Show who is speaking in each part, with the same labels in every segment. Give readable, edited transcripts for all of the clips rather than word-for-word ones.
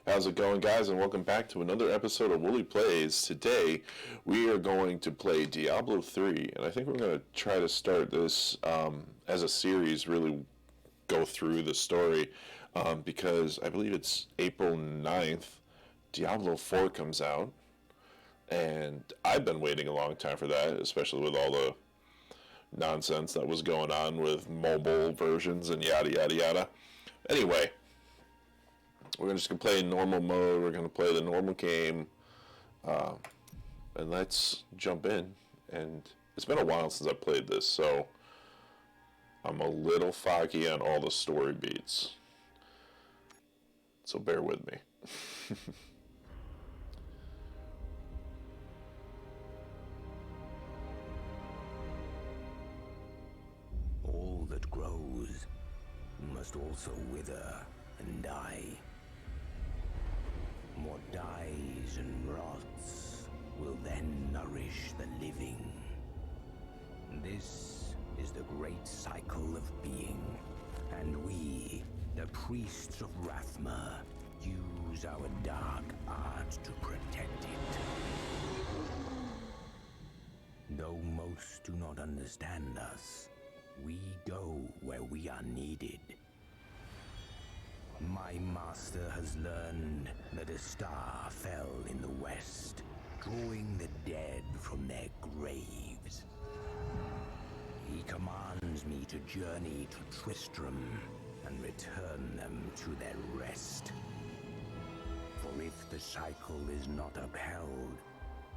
Speaker 1: How's it going, guys, and welcome back to another episode of Woolyplaz. Today, we are going to play Diablo 3, and I think we're going to try to start this as a series, really go through the story, because I believe it's April 9th, Diablo 4 comes out, and I've been waiting a long time for that, especially with all the nonsense that was going on with mobile versions and yada yada yada. Anyway, we're just going to play in normal mode. We're going to play the normal game. And let's jump in. And it's been a while since I played this, so I'm a little foggy on all the story beats. So bear with me.
Speaker 2: All that grows must also wither and die. What dies and rots will then nourish the living. This is the great cycle of being, and we, the priests of Rathma, use our dark art to protect it. Though most do not understand us, we go where we are needed. My master has learned that a star fell in the west, drawing the dead from their graves. He commands me to journey to Tristram and return them to their rest. For if the cycle is not upheld,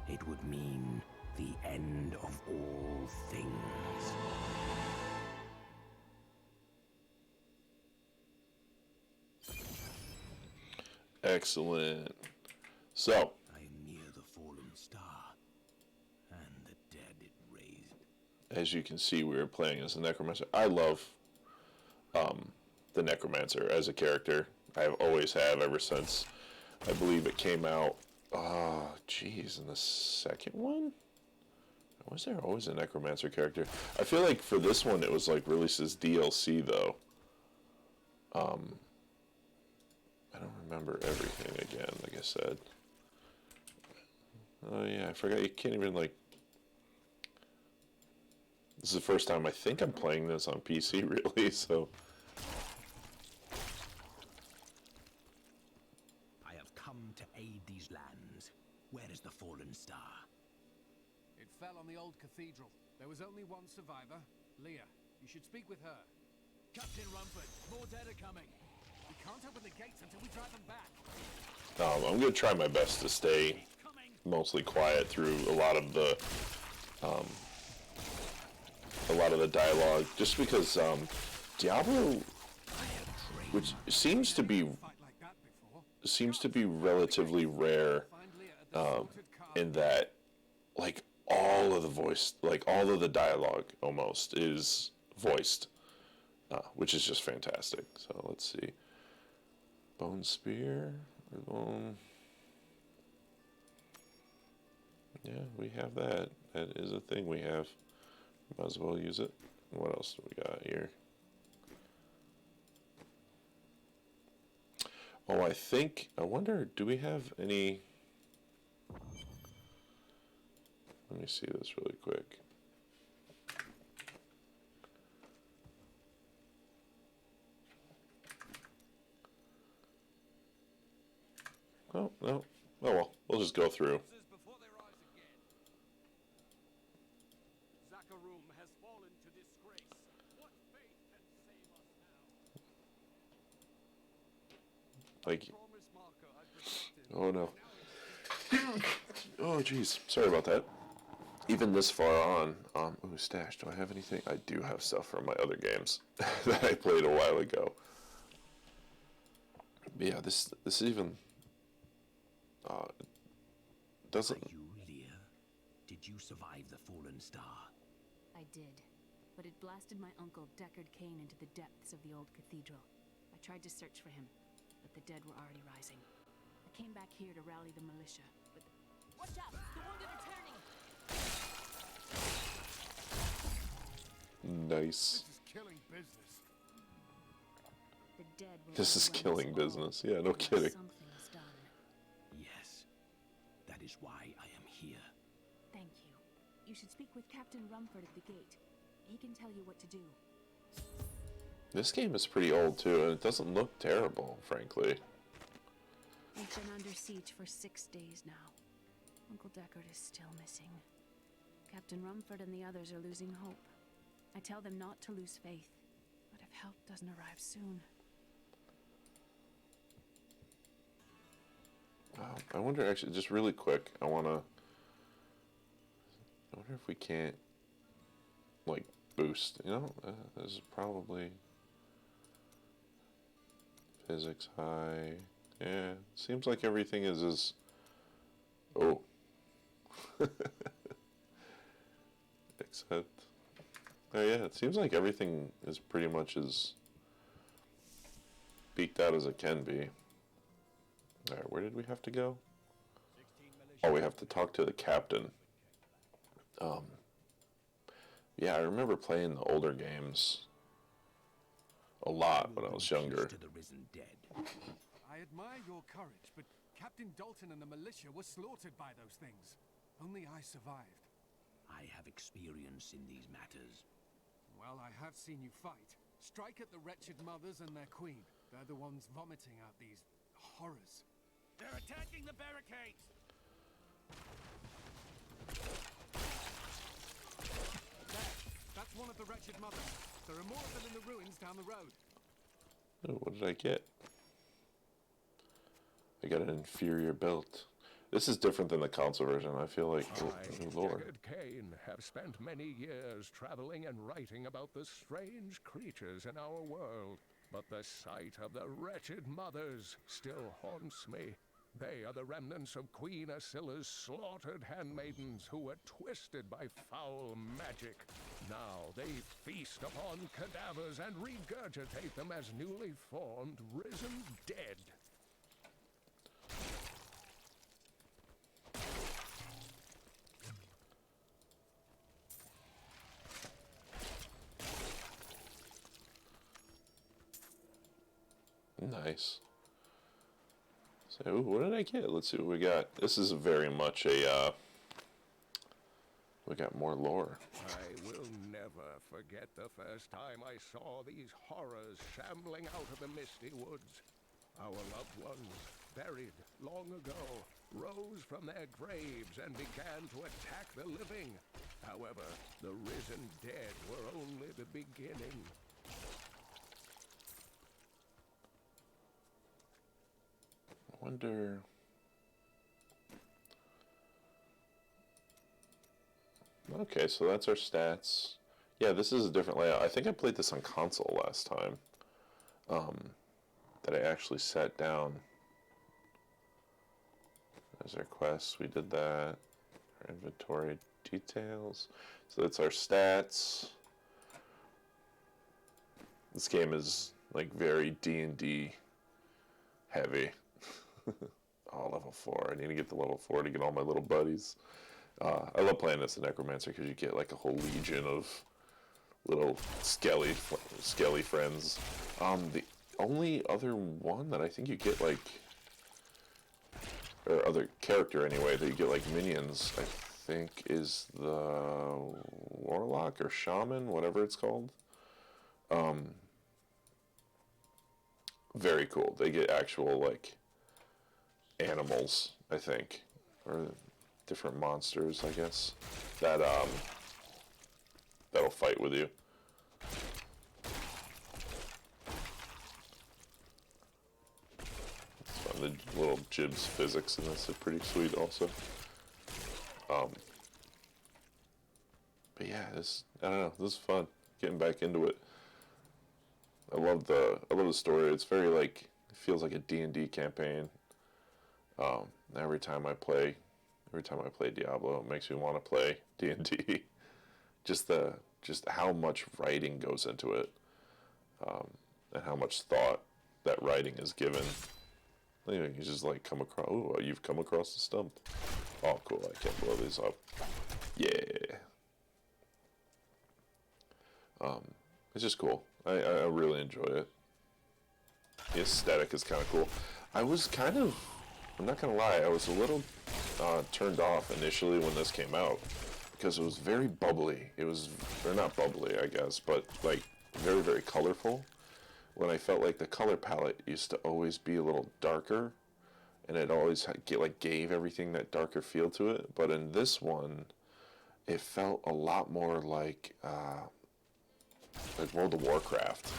Speaker 2: it would mean the end of all things.
Speaker 1: Excellent. So,
Speaker 2: I am near the fallen star, and the dead it raised.
Speaker 1: as you can see, we are playing as a necromancer. I love the necromancer as a character. I have always have ever since I believe it came out. Oh, geez, in the second one? Was there always a necromancer character? I feel like for this one it was like released as DLC though. I don't remember everything again, like I said. Oh yeah, I forgot you can't even like... This is the first time I think I'm playing this on PC really, so...
Speaker 2: I have come to aid these lands. Where is the fallen star?
Speaker 3: It fell on the old cathedral. There was only one survivor, Leah. You should speak with her. Captain Rumford, more dead are coming. We can't open the gates until we drive them back.
Speaker 1: I'm going to try my best to stay mostly quiet through a lot of the dialogue, just because Diablo, which seems to be relatively rare, in that like all of the dialogue almost is voiced, which is just fantastic. So let's see. Bone spear. Yeah, we have that. That is a thing we have. Might as well use it. What else do we got here? Oh, I wonder, do we have any... Let me see this really quick. Oh, no. Oh well, we'll just go through. Like, oh no. Oh jeez, sorry about that. Even this far on, ooh, stash, do I have anything? I do have stuff from my other games that I played a while ago. But yeah, this even, doesn't...
Speaker 2: Are you Leah? Did you survive the fallen star?
Speaker 4: I did, but it blasted my uncle Deckard Cain into the depths of the old cathedral. I tried to search for him, but the dead were already rising. I came back here to rally the militia, but watch out! The wounded are turning!
Speaker 1: Nice.
Speaker 3: This is killing business.
Speaker 4: The dead were
Speaker 1: This is killing business. Yeah, no kidding.
Speaker 4: Something was done.
Speaker 2: is why I am here.
Speaker 4: Thank you. You should speak with Captain Rumford at the gate. He can tell you what to do.
Speaker 1: This game is pretty old too, and it doesn't look terrible, frankly.
Speaker 4: We've been under siege for 6 days now. Uncle Deckard is still missing. Captain Rumford and the others are losing hope. I tell them not to lose faith, but if help doesn't arrive soon...
Speaker 1: I wonder, actually, just really quick, I wonder if we can't, like, boost, you know? This is probably physics high. Yeah, seems like everything is as... Oh. Except... Oh yeah, it seems like everything is pretty much as beaked out as it can be. Alright, where did we have to go? Oh, we have to talk to the captain. Yeah, I remember playing the older games a lot when I was younger.
Speaker 2: To the risen dead.
Speaker 3: I admire your courage, but Captain Dalton and the militia were slaughtered by those things. Only I survived.
Speaker 2: I have experience in these matters.
Speaker 3: Well, I have seen you fight. Strike at the wretched mothers and their queen. They're the ones vomiting out these horrors. They're attacking the barricades! There! That's one of the wretched mothers. There are more of them in the ruins down the road.
Speaker 1: Oh, what did I get? I got an inferior belt. This is different than the console version. I feel like... Oh, Lord.
Speaker 5: Deckard Cain have spent many years traveling and writing about the strange creatures in our world. But the sight of the wretched mothers still haunts me. They are the remnants of Queen Asilla's slaughtered handmaidens who were twisted by foul magic. Now they feast upon cadavers and regurgitate them as newly formed, risen dead.
Speaker 1: Nice. So, ooh, what did I get? Let's see what we got. This is very much a, we got more lore.
Speaker 5: I will never forget the first time I saw these horrors shambling out of the misty woods. Our loved ones, buried long ago, rose from their graves and began to attack the living. However, the risen dead were only the beginning.
Speaker 1: I wonder... Okay, so that's our stats. Yeah, this is a different layout. I think I played this on console last time. That I actually sat down. There's our quests. We did that. Our inventory details. So that's our stats. This game is like very D&D heavy. Oh, level 4. I need to get to level 4 to get all my little buddies. I love playing this in Necromancer because you get like a whole legion of little skelly friends. The only other one that I think you get like, or other character anyway, that you get like minions, I think is the Warlock or Shaman, whatever it's called. Very cool. They get actual like animals, I think, or different monsters, I guess, that that'll fight with you. It's fun. The little Jibs physics in this are pretty sweet also. But yeah, I don't know, this is fun. Getting back into it. I love the story. It's very like, it feels like a D&D campaign. Every time I play Diablo, it makes me want to play D&D. just how much writing goes into it, and how much thought that writing is given. You know, you just like come across. Oh, you've come across the stump. Oh, cool! I can blow these up. Yeah. It's just cool. I really enjoy it. The aesthetic is kind of cool. I'm not gonna lie, I was a little turned off initially when this came out because it was very bubbly. It was, or not bubbly, I guess, but like very, very colorful. When I felt like the color palette used to always be a little darker, and it always gave everything that darker feel to it. But in this one, it felt a lot more like World of Warcraft.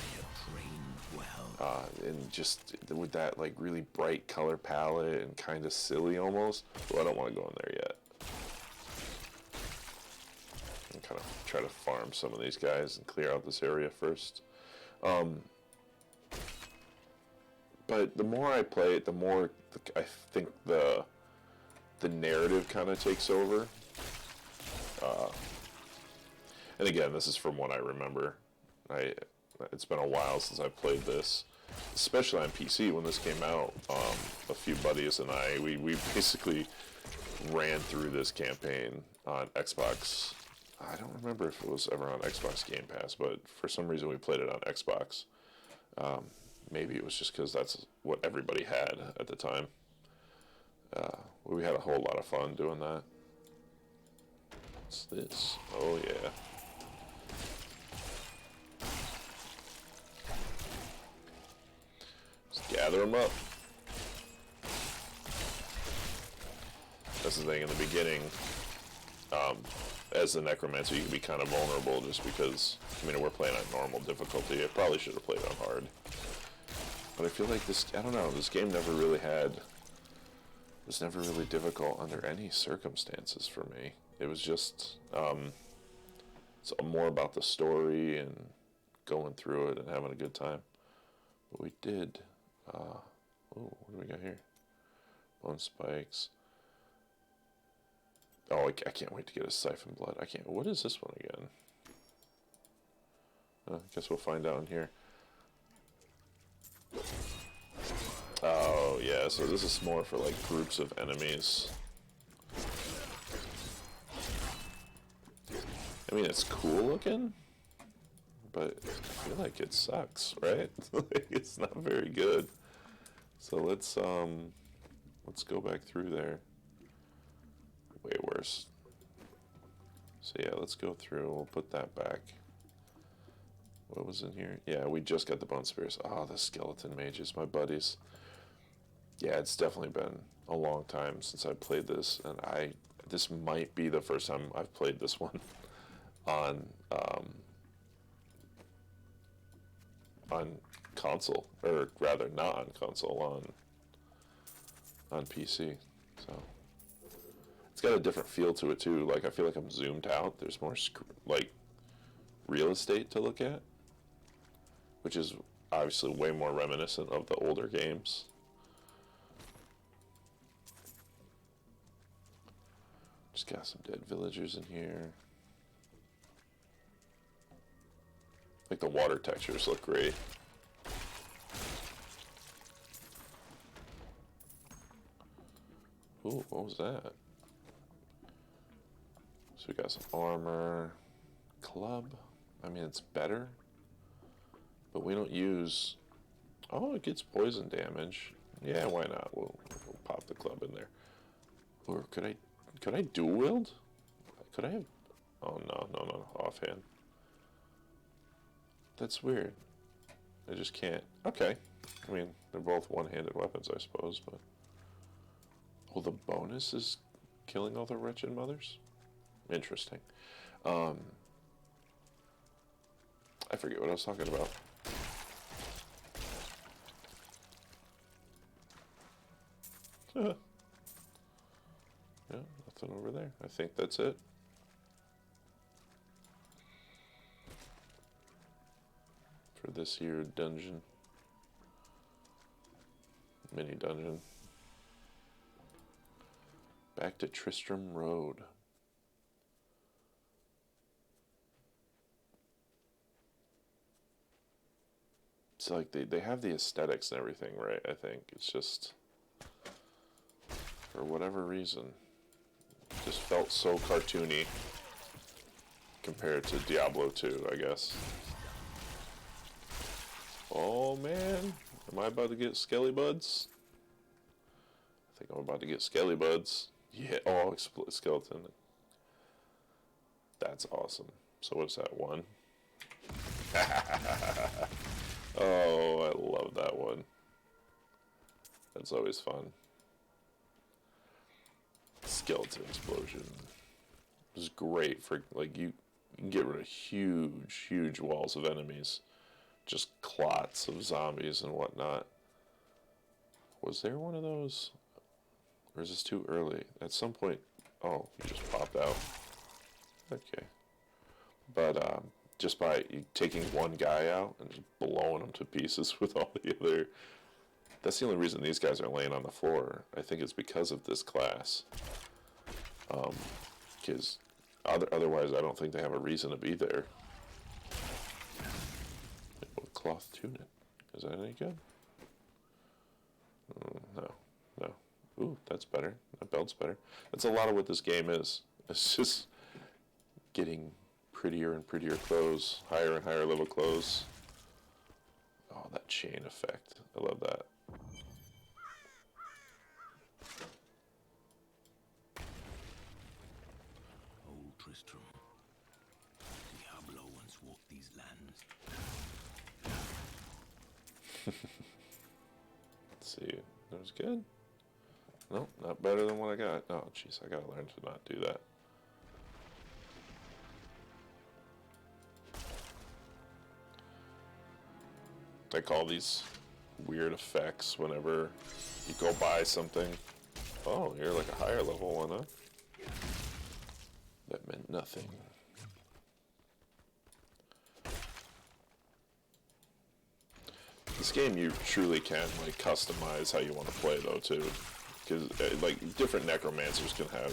Speaker 1: And just with that like really bright color palette and kind of silly almost. Well, I don't want to go in there yet. And kind of try to farm some of these guys and clear out this area first. But the more I play it, the more I think the narrative kind of takes over. And again, this is from what I remember. It's been a while since I've played this, especially on PC when this came out. A few buddies and I, we basically ran through this campaign on Xbox. I don't remember if it was ever on Xbox Game Pass, but for some reason we played it on Xbox. Maybe it was just because that's what everybody had at the time. We had a whole lot of fun doing that. What's this? Oh yeah. Gather them up. That's the thing in the beginning. As the Necromancer, you can be kind of vulnerable just because, I mean, we're playing on normal difficulty. I probably should have played on hard. But I feel like this, I don't know, this game never really was never really difficult under any circumstances for me. It was just, it's more about the story and going through it and having a good time. But we did. Oh, what do we got here? Bone spikes. Oh, I can't wait to get a siphon blood. I can't. What is this one again? I guess we'll find out in here. Oh, yeah. So this is more for like groups of enemies. I mean, it's cool looking, but I feel like it sucks, right? It's not very good. So let's go back through there. Way worse. So yeah, let's go through. We'll put that back. What was in here? Yeah, we just got the bone spears. Oh, the skeleton mages, my buddies. Yeah, it's definitely been a long time since I played this, and this might be the first time I've played this one on console, or rather not on console, on PC. So it's got a different feel to it too. Like I feel like I'm zoomed out. There's more like real estate to look at, which is obviously way more reminiscent of the older games. Just got some dead villagers in here. Like the water textures look great. Ooh, what was that? So we got some armor. Club. I mean, it's better. But we don't use... Oh, it gets poison damage. Yeah, why not? We'll pop the club in there. Or could I dual wield? Could I have... Oh, no. Offhand. That's weird. I just can't. Okay. I mean, they're both one-handed weapons, I suppose, but... Well, the bonus is killing all the wretched mothers? Interesting. I forget what I was talking about. Yeah, nothing over there. I think that's it. For this here dungeon. Mini dungeon. Back to Tristram Road. It's like they have the aesthetics and everything, right? I think it's just, for whatever reason, it just felt so cartoony compared to Diablo 2, I guess. Oh man, am I about to get skelly buds? I think I'm about to get skelly buds. Yeah, oh, skeleton. That's awesome. So what's that one? Oh, I love that one. That's always fun. Skeleton explosion. This is great for, like, you can get rid of huge walls of enemies. Just clots of zombies and whatnot. Was there one of those? Or is this too early? At some point... Oh, he just popped out. Okay. But, just by taking one guy out and just blowing him to pieces with all the other... That's the only reason these guys are laying on the floor. I think it's because of this class. Because otherwise I don't think they have a reason to be there. Cloth tunic. Is that any good? No. No. Ooh, that's better. That belt's better. That's a lot of what this game is. It's just getting prettier and prettier clothes. Higher and higher level clothes. Oh, that chain effect. I love that.
Speaker 2: Old Tristram. Diablo once walked these lands.
Speaker 1: Let's see. That was good. No, not better than what I got. Oh, jeez, I gotta learn to not do that. I call these weird effects whenever you go buy something. Oh, you're like a higher level one, huh? That meant nothing. This game, you truly can, like, customize how you want to play, though, too. Because, like, different necromancers can have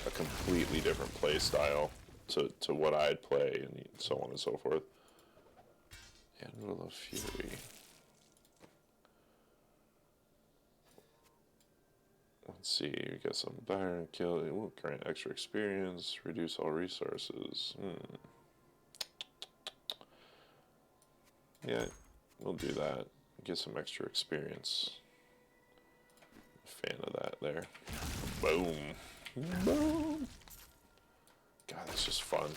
Speaker 1: a completely different play style to what I'd play, and so on and so forth. Anvil of Fury. Let's see, we got some Byron kill. It will grant extra experience, reduce all resources. Yeah, we'll do that. Get some extra experience. Fan of that there. Boom. Boom. God, that's just fun.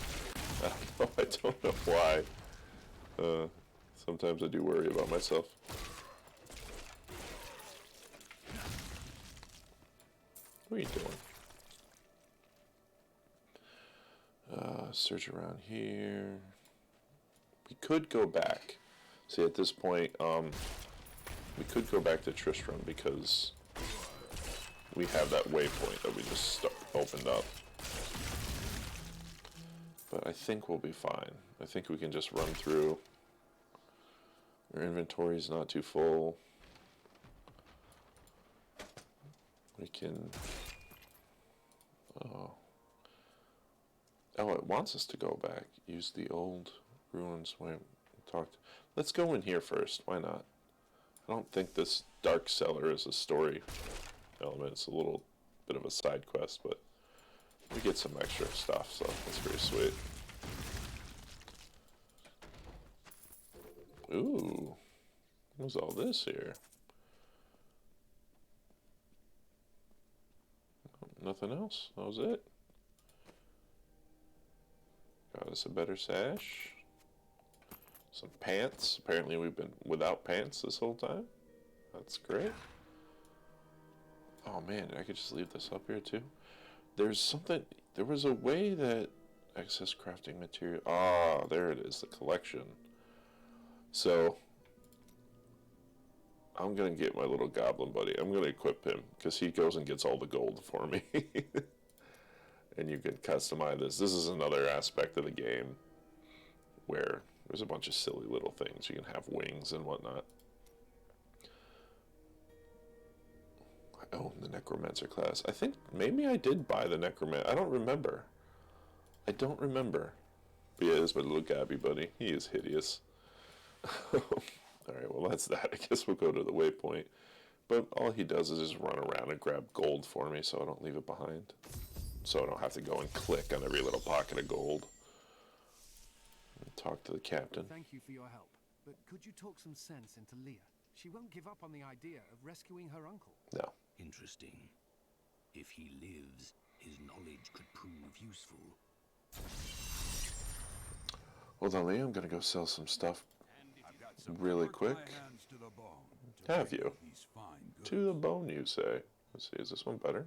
Speaker 1: I don't know why. Sometimes I do worry about myself. What are you doing? Search around here. We could go back. See, at this point, we could go back to Tristram because we have that waypoint that we just opened up. But I think we'll be fine. I think we can just run through. Our inventory's not too full. We can... Oh, it wants us to go back. Use the old ruins. Let's go in here first. Why not? I don't think this dark cellar is a story element. It's a little bit of a side quest, but we get some extra stuff, so that's pretty sweet. Ooh. What's all this here? Nothing else? That was it? Got us a better sash. Some pants. Apparently we've been without pants this whole time. That's great. Oh man, I could just leave this up here too. There's something... There was a way that... Excess crafting material... Ah, there it is. The collection. So... I'm going to get my little goblin buddy. I'm going to equip him, because he goes and gets all the gold for me. And you can customize this. This is another aspect of the game where there's a bunch of silly little things. You can have wings and whatnot. I own the Necromancer class. I think maybe I did buy the Necromancer. I don't remember. But yeah, this is my little Gabby buddy. He is hideous. Alright, well that's that. I guess we'll go to the waypoint. But all he does is just run around and grab gold for me so I don't leave it behind. So I don't have to go and click on every little pocket of gold. And talk to the captain.
Speaker 3: Thank you for your help. But could you talk some sense into Leah? She won't give up on the idea of rescuing her uncle.
Speaker 1: No.
Speaker 2: Interesting. If he lives, his knowledge could prove useful.
Speaker 1: Hold on, Lee. I'm gonna go sell some stuff really quick. Have you? To the bone, you say? Let's see. Is this one better?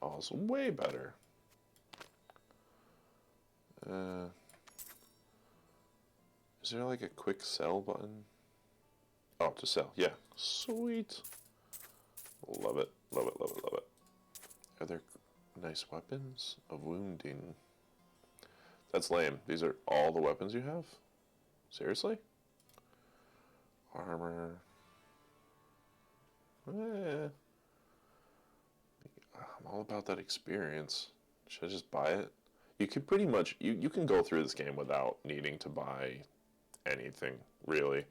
Speaker 1: Oh, it's way better. Is there like a quick sell button? Oh, to sell. Yeah. Sweet. Love it. Love it. Love it. Love it. Are there nice weapons of wounding? That's lame. These are all the weapons you have? Seriously? Armor. I'm all about that experience. Should I just buy it? You could pretty much, you can go through this game without needing to buy anything, really.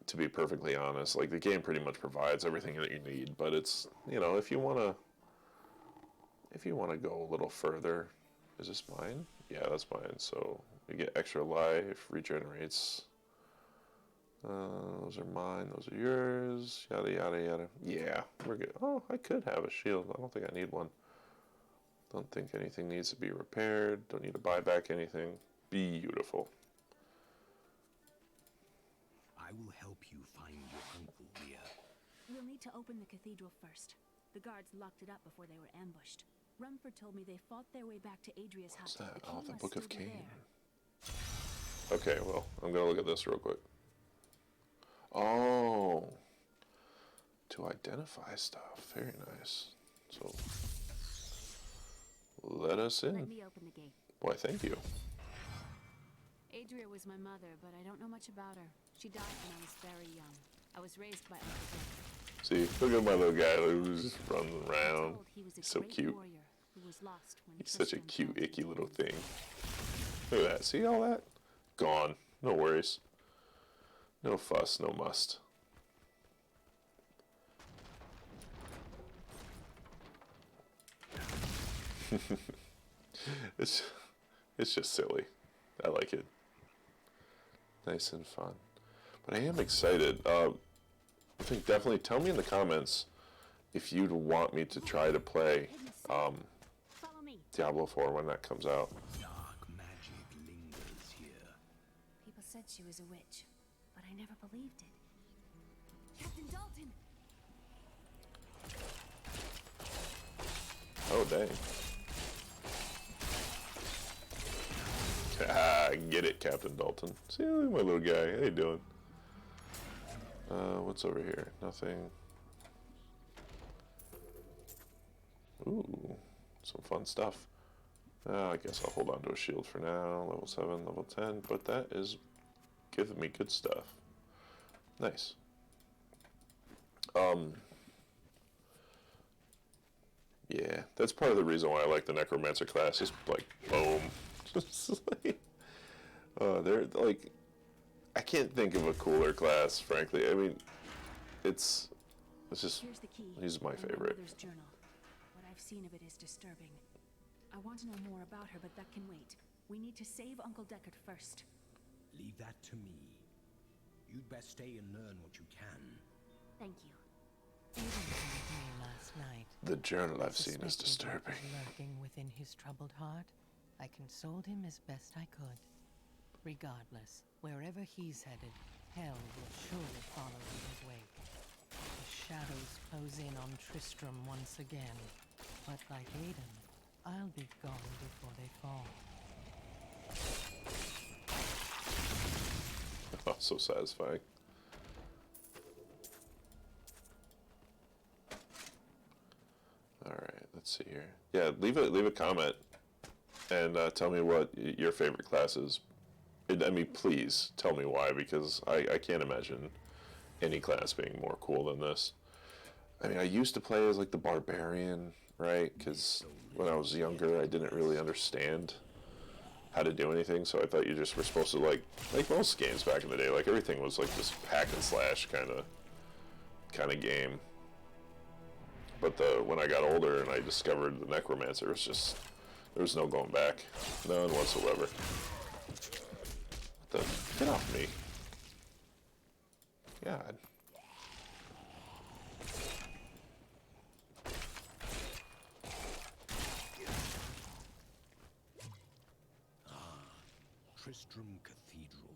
Speaker 1: To be perfectly honest, like, the game pretty much provides everything that you need, but it's, you know, if you want to go a little further. Is this mine? Yeah, that's mine. So we get extra life, regenerates. Those are mine, those are yours, yada yada yada. Yeah, we're good. Oh, I could have a shield. I don't think I need one. Don't think anything needs to be repaired. Don't need to buy back anything. Beautiful.
Speaker 2: I will help you find your uncle, Leah.
Speaker 4: We'll need to open the cathedral first. The guards locked it up before they were ambushed. Rumford told me they fought their way back to Adria's hut.
Speaker 1: What's that?
Speaker 4: The
Speaker 1: Oh,
Speaker 4: king
Speaker 1: the
Speaker 4: must
Speaker 1: Book of
Speaker 4: still be
Speaker 1: Cain.
Speaker 4: there.
Speaker 1: Okay, well, I'm going to look at this real quick. Oh. To identify stuff. Very nice. So, let us in.
Speaker 4: Let me open the gate.
Speaker 1: Why, thank you.
Speaker 4: Adria was my mother, but I don't know much about her. She died when I was very young. I was raised by Uncle Deckard.
Speaker 1: See, look at my little guy who's just running around.
Speaker 4: He was a
Speaker 1: He's so
Speaker 4: great
Speaker 1: cute.
Speaker 4: warrior who was lost when
Speaker 1: He's such a
Speaker 4: Tristram
Speaker 1: cute,
Speaker 4: fell to
Speaker 1: icky
Speaker 4: the
Speaker 1: little
Speaker 4: depths.
Speaker 1: thing. Look at that. See all that? Gone. No worries. No fuss, no must. it's just silly. I like it. Nice and fun. But I am excited. I think definitely tell me in the comments if you'd want me to try to play
Speaker 4: Follow me.
Speaker 1: Diablo 4 when that comes out.
Speaker 2: Dark magic lingers here.
Speaker 4: People said she was a witch, but I never believed it. Captain Dalton!
Speaker 1: Oh, dang. Ah, get it, Captain Dalton. See, look at my little guy. How you doing? What's over here? Nothing. Ooh, some fun stuff. I guess I'll hold on to a shield for now. Level 7, level 10. But that is giving me good stuff. Nice. Yeah, that's part of the reason why I like the Necromancer class. Just like, boom. Just like, they're like, I can't think of a cooler class, frankly. I mean, it's just,
Speaker 4: Here's the key.
Speaker 1: he's my
Speaker 4: and
Speaker 1: favorite.
Speaker 4: mother's journal. What I've seen of it is disturbing. I want to know more about her, but that can wait. We need to save Uncle Deckard first.
Speaker 2: Leave that to me. You'd best stay and learn what you can.
Speaker 4: Thank you.
Speaker 6: Even told me last night.
Speaker 1: The journal I've seen is
Speaker 6: suspected what
Speaker 1: disturbing.
Speaker 6: was lurking within his troubled heart. I consoled him as best I could. Regardless, wherever he's headed, hell will surely follow in his wake. The shadows close in on Tristram once again. But like Aiden, I'll be gone before they fall.
Speaker 1: Oh, so satisfying. Alright, let's see here. Yeah, leave a comment and tell me what your favorite class is. I mean, please tell me why, because I can't imagine any class being more cool than this. I mean, I used to play as like the barbarian, right? Because when I was younger, I didn't really understand how to do anything, so I thought you just were supposed to like most games back in the day, like everything was like this hack and slash kind of game. But when I got older and I discovered the Necromancer, it's just, there was no going back, none whatsoever. Get off me. God,
Speaker 2: Tristram Cathedral.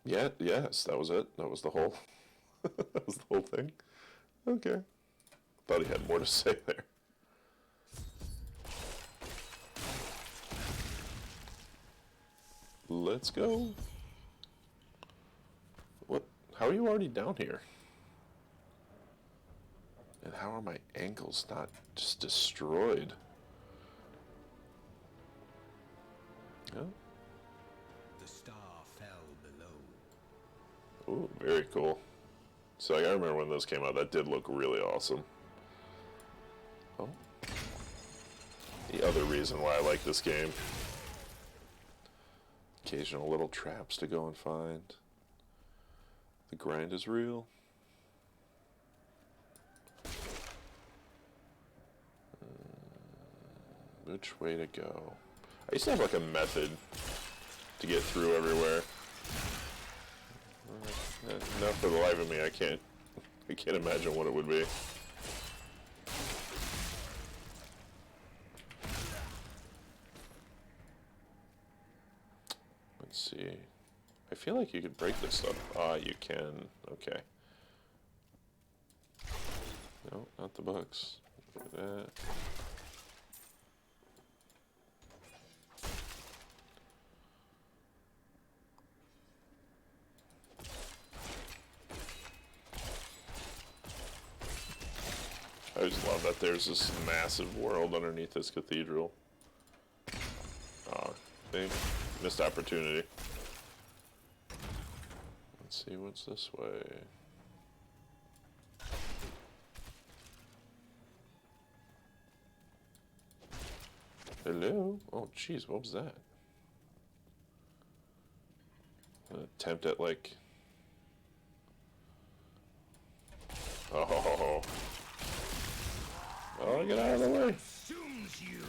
Speaker 1: Yeah, yes, that was it. That was the whole that was the whole thing. Okay. Thought he had more to say there. Let's go. What? How are you already down here? And how are my ankles not just destroyed? Yeah.
Speaker 2: The star fell below.
Speaker 1: Ooh, very cool. So I remember when those came out, that did look really awesome. Oh. The other reason why I like this game. Occasional little traps to go and find. The grind is real. Which way to go? I used to have like a method to get through everywhere. Not for the life of me, I can't imagine what it would be. Let's see. I feel like you could break this stuff. Ah, you can. Okay. No, not the books. Look at that. I just love that there's this massive world underneath this cathedral. Oh, see? Missed opportunity. Let's see what's this way. Hello? Oh, jeez, what was that? An attempt at, like... Oh. Oh, get out of the way.
Speaker 2: Consumes you.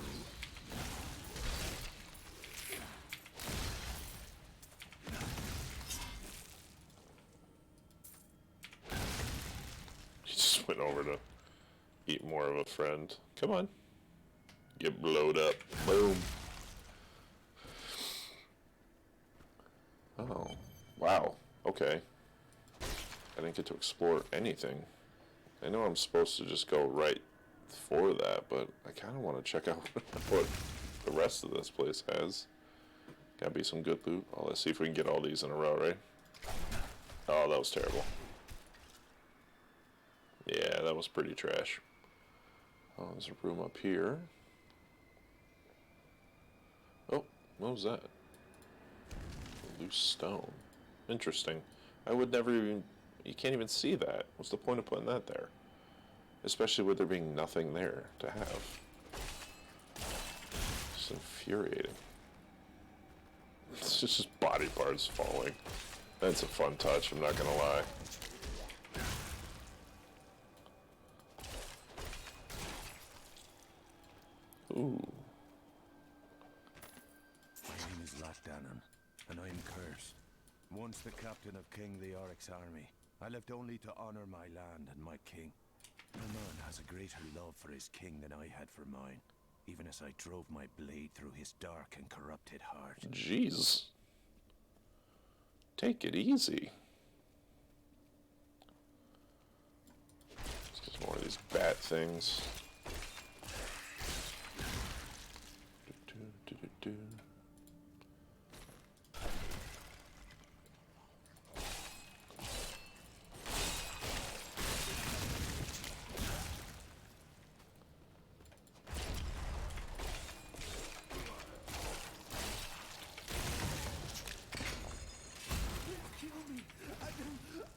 Speaker 1: He just went over to eat more of a friend. Come on. Get blowed up. Boom. Oh. Wow. Okay. I didn't get to explore anything. I know I'm supposed to just go right for that, but I kind of want to check out what the rest of this place has. Gotta be some good loot. Oh, let's see if we can get all these in a row, right? Oh, that was terrible. Yeah, that was pretty trash. Oh, there's a room up here. Oh, what was that? A loose stone. Interesting. I would never even... You can't even see that. What's the point of putting that there? Especially with there being nothing there to have. It's infuriating. It's just body parts falling. That's a fun touch, I'm not gonna lie. Ooh.
Speaker 2: My name is Latdanan, and I'm cursed. Once the captain of King Leoric's army, I left only to honor my land and my king. No man has a greater love for his king than I had for mine, even as I drove my blade through his dark and corrupted heart.
Speaker 1: Jeez. Take it easy. Let's get more of these bat things. Do.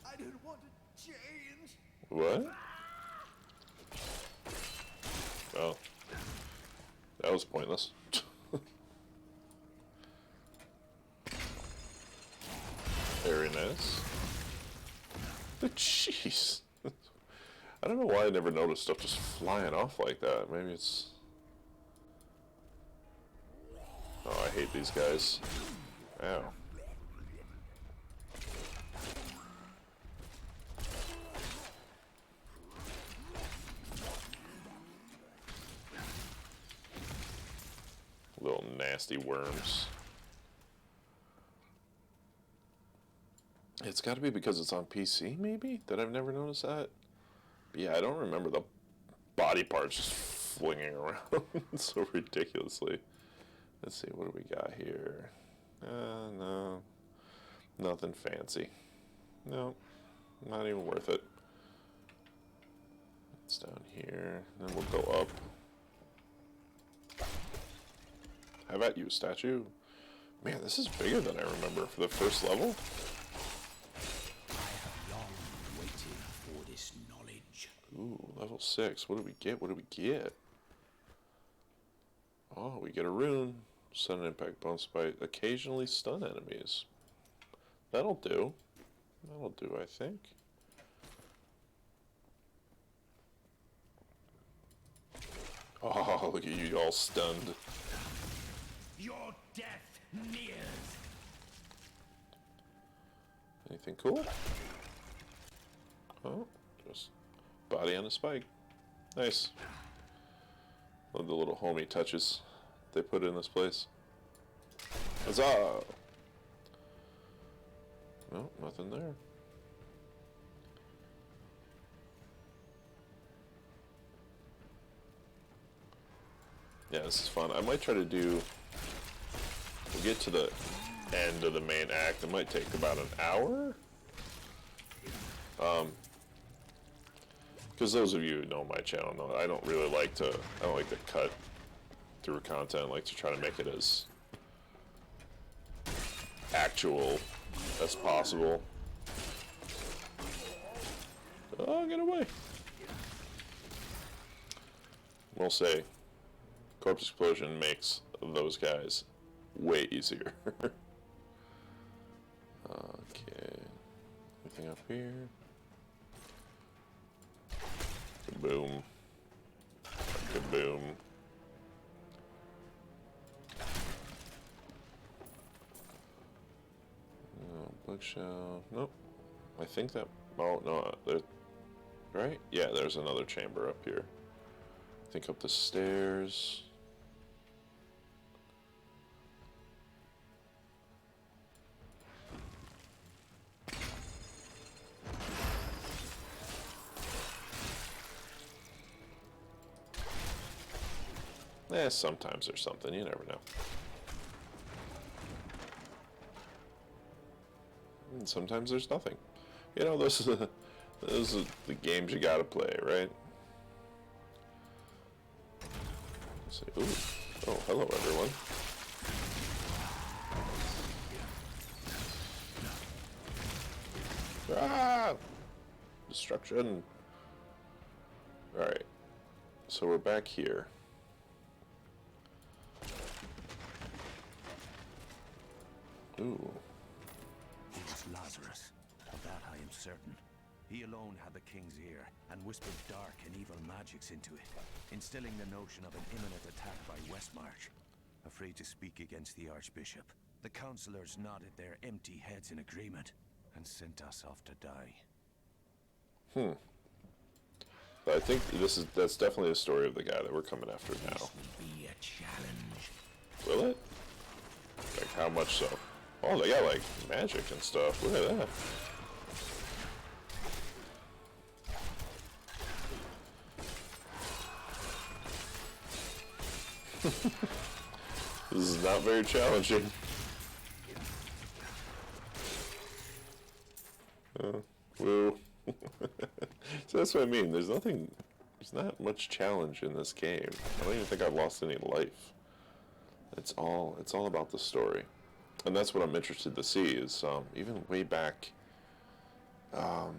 Speaker 3: I don't want to change.
Speaker 1: What? Oh. That was pointless. Very nice. Jeez. I don't know why I never noticed stuff just flying off like that. Maybe it's... Oh, I hate these guys. Ow. nasty worms. It's got to be because it's on PC, maybe? That I've never noticed that? But yeah, I don't remember the body parts just flinging around so ridiculously. Let's see, what do we got here? No. Nothing fancy. No, not even worth it. It's down here, then we'll go up. How about you, statue? Man, this is bigger than I remember for the first level.
Speaker 2: I have long waited for this knowledge.
Speaker 1: Ooh, level 6. What do we get? What do we get? Oh, we get a rune. Sudden impact, bone spite. Occasionally stun enemies. That'll do. That'll do, I think. Oh, look at you all stunned.
Speaker 2: Your death nears.
Speaker 1: Anything cool? Oh, just body on a spike. Nice. Love the little homey touches they put in this place. Huzzah! No, nothing there. Yeah, this is fun. I might try to do... We'll get to the end of the main act. It might take about an hour. Because those of you who know my channel know I don't really like to... I don't like to cut through content. I like to try to make it as actual as possible. Oh, get away. We'll say Corpse Explosion makes those guys way easier. Okay. Anything up here? Kaboom. Kaboom. Oh, bookshelf. Nope. I think that... Oh, no. There, right? Yeah, there's another chamber up here. I think up the stairs. Sometimes there's something, you never know. And sometimes there's nothing. You know, those are the games you gotta play, right? Let's see. Ooh. Oh, hello everyone. Ah! Destruction. Alright. So we're back here. Ooh.
Speaker 2: It was Lazarus. Of that I am certain. He alone had the king's ear, and whispered dark and evil magics into it, instilling the notion of an imminent attack by Westmarch. Afraid to speak against the Archbishop, the councillors nodded their empty heads in agreement, and sent us off to die.
Speaker 1: I think that's definitely the story of the guy that we're coming after now.
Speaker 2: This will be a challenge.
Speaker 1: Will it? Like, how much so? Oh, they got, like, magic and stuff. Look at that. This is not very challenging. Woo. So that's what I mean. There's not much challenge in this game. I don't even think I've lost any life. It's all about the story. And that's what I'm interested to see is, even way back, I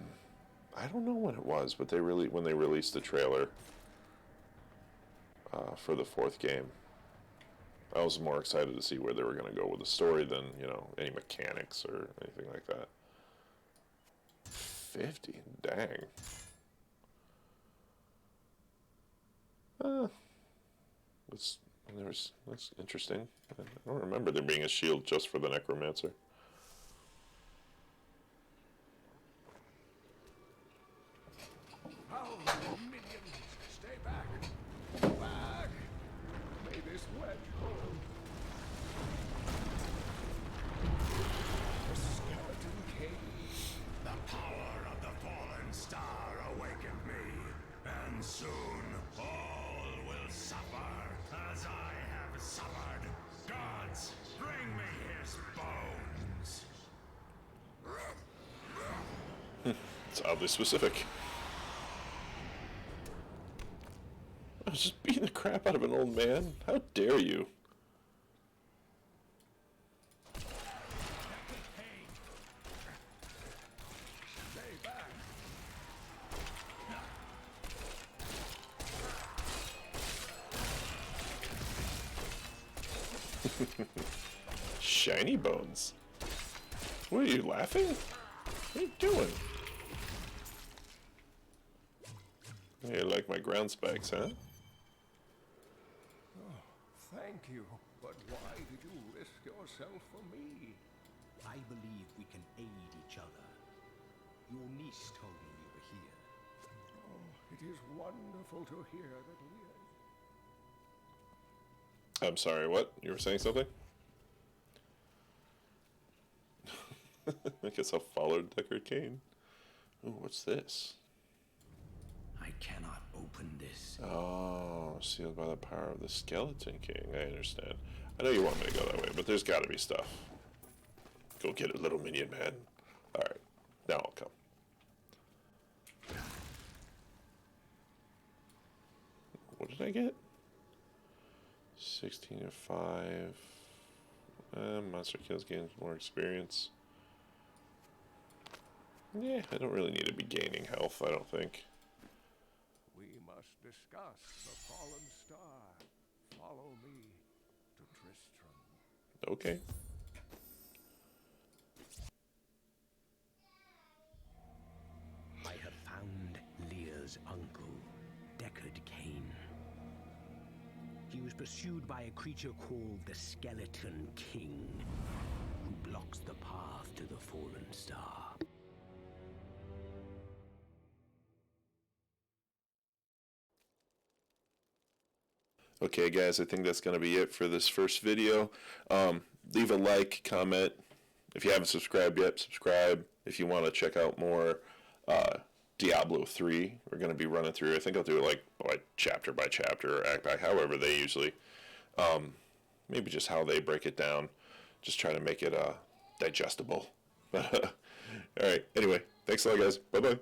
Speaker 1: don't know when it was, but when they released the trailer for the 4th game, I was more excited to see where they were going to go with the story than, you know, any mechanics or anything like that. 50, dang. That's interesting. I don't remember there being a shield just for the necromancer.
Speaker 5: How, minions! Stay back! Back! May this wedge hold.
Speaker 1: It's oddly specific. I was just beating the crap out of an old man. How dare you? Shiny bones. What are you laughing? What are you doing? You like my ground spikes, huh?
Speaker 5: Thank you, but why did you risk yourself for me?
Speaker 2: I believe we can aid each other. Your niece told me you were here.
Speaker 5: Oh, it is wonderful to hear that Leah...
Speaker 1: I'm sorry, what? You were saying something? I guess I'll follow Deckard Cain. Ooh, what's this?
Speaker 2: I cannot open this.
Speaker 1: Oh, sealed by the power of the Skeleton King. I understand. I know you want me to go that way, but there's got to be stuff. Go get it, little minion man. Alright, now I'll come. What did I get? 16 of 5. Monster kills gains more experience. Yeah, I don't really need to be gaining health, I don't think.
Speaker 5: We must discuss the fallen star. Follow me to Tristram.
Speaker 1: Okay.
Speaker 2: I have found Leah's uncle, Deckard Cain. He was pursued by a creature called the Skeleton King, who blocks the path to the fallen star.
Speaker 1: Okay, guys, I think that's going to be it for this first video. Leave a like, comment. If you haven't subscribed yet, subscribe. If you want to check out more Diablo 3, we're going to be running through. I think I'll do it like chapter by chapter or act by, however they usually. Maybe just how they break it down. Just trying to make it digestible. All right, anyway, thanks a lot, guys. Bye-bye.